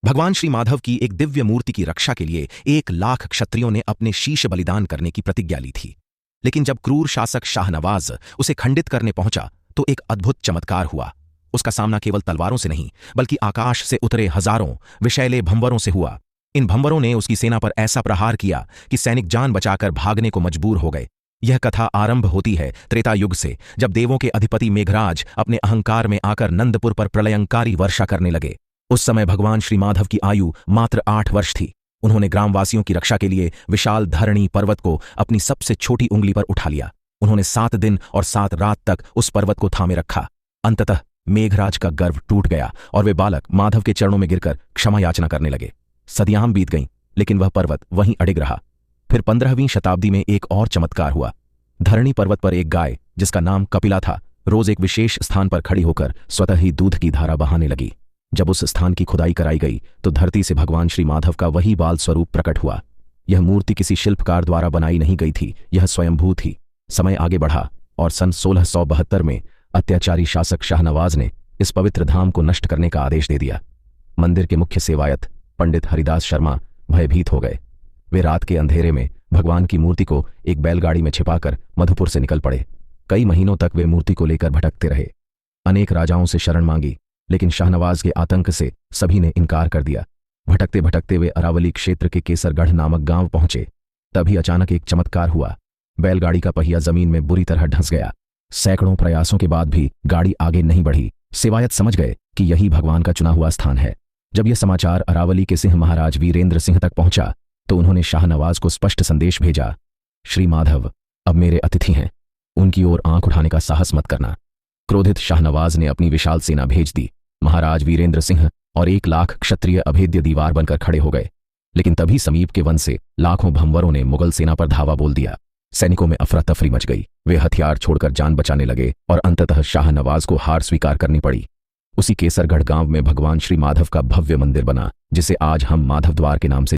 भगवान श्री माधव की एक दिव्य मूर्ति की रक्षा के लिए 1 लाख क्षत्रियों ने अपने शीश बलिदान करने की प्रतिज्ञा ली थी। लेकिन जब क्रूर शासक शाहनवाज उसे खंडित करने पहुंचा तो एक अद्भुत चमत्कार हुआ। उसका सामना केवल तलवारों से नहीं बल्कि आकाश से उतरे हजारों विषैले भंवरों से हुआ। इन भंवरों ने उसकी सेना पर ऐसा प्रहार किया कि सैनिक जान बचाकर भागने को मजबूर हो गए। यह कथा आरंभ होती है त्रेता युग से, जब देवों के अधिपति मेघराज अपने अहंकार में आकर नंदपुर पर प्रलयंकारी वर्षा करने लगे। उस समय भगवान श्री माधव की आयु मात्र 8 वर्ष थी। उन्होंने ग्रामवासियों की रक्षा के लिए विशाल धरणी पर्वत को अपनी सबसे छोटी उंगली पर उठा लिया। उन्होंने 7 दिन और 7 रात तक उस पर्वत को थामे रखा। अंततः मेघराज का गर्व टूट गया और वे बालक माधव के चरणों में गिरकर क्षमा याचना करने लगे। सदियां बीत गईं, लेकिन वह पर्वत वहीं अडिग रहा। फिर 15वीं शताब्दी में एक और चमत्कार हुआ। धरणी पर्वत पर एक गाय, जिसका नाम कपिला था, रोज एक विशेष स्थान पर खड़ी होकर स्वतः ही दूध की धारा बहाने लगी। जब उस स्थान की खुदाई कराई गई तो धरती से भगवान श्री माधव का वही बाल स्वरूप प्रकट हुआ। यह मूर्ति किसी शिल्पकार द्वारा बनाई नहीं गई थी, यह स्वयंभू थी। समय आगे बढ़ा और सन 1672 में अत्याचारी शासक शाहनवाज ने इस पवित्र धाम को नष्ट करने का आदेश दे दिया। मंदिर के मुख्य सेवायत पंडित हरिदास शर्मा भयभीत हो गए। वे रात के अंधेरे में भगवान की मूर्ति को एक बैलगाड़ी में छिपाकर मधुपुर से निकल पड़े। कई महीनों तक वे मूर्ति को लेकर भटकते रहे। अनेक राजाओं से शरण मांगी, लेकिन शाहनवाज के आतंक से सभी ने इनकार कर दिया। भटकते भटकते वे अरावली क्षेत्र के केसरगढ़ नामक गांव पहुंचे। तभी अचानक एक चमत्कार हुआ। बैलगाड़ी का पहिया जमीन में बुरी तरह धंस गया। सैकड़ों प्रयासों के बाद भी गाड़ी आगे नहीं बढ़ी। सेवायत समझ गए कि यही भगवान का चुना हुआ स्थान है। जब यह समाचार अरावली के सिंह महाराज वीरेंद्र सिंह तक पहुंचा तो उन्होंने शाहनवाज को स्पष्ट संदेश भेजा, श्री माधव अब मेरे अतिथि हैं, उनकी ओर आंख उठाने का साहस मत करना। क्रोधित शाहनवाज ने अपनी विशाल सेना भेज दी। महाराज वीरेंद्र सिंह और 1 लाख क्षत्रिय अभेद्य दीवार बनकर खड़े हो गए। लेकिन तभी समीप के वन से लाखों भंवरों ने मुगल सेना पर धावा बोल दिया। सैनिकों में अफरा तफरी मच गई। वे हथियार छोड़कर जान बचाने लगे और अंततः शाहनवाज को हार स्वीकार करनी पड़ी। उसी केसरगढ़ गांव में भगवान श्री माधव का भव्य मंदिर बना, जिसे आज हम माधव द्वार के नाम से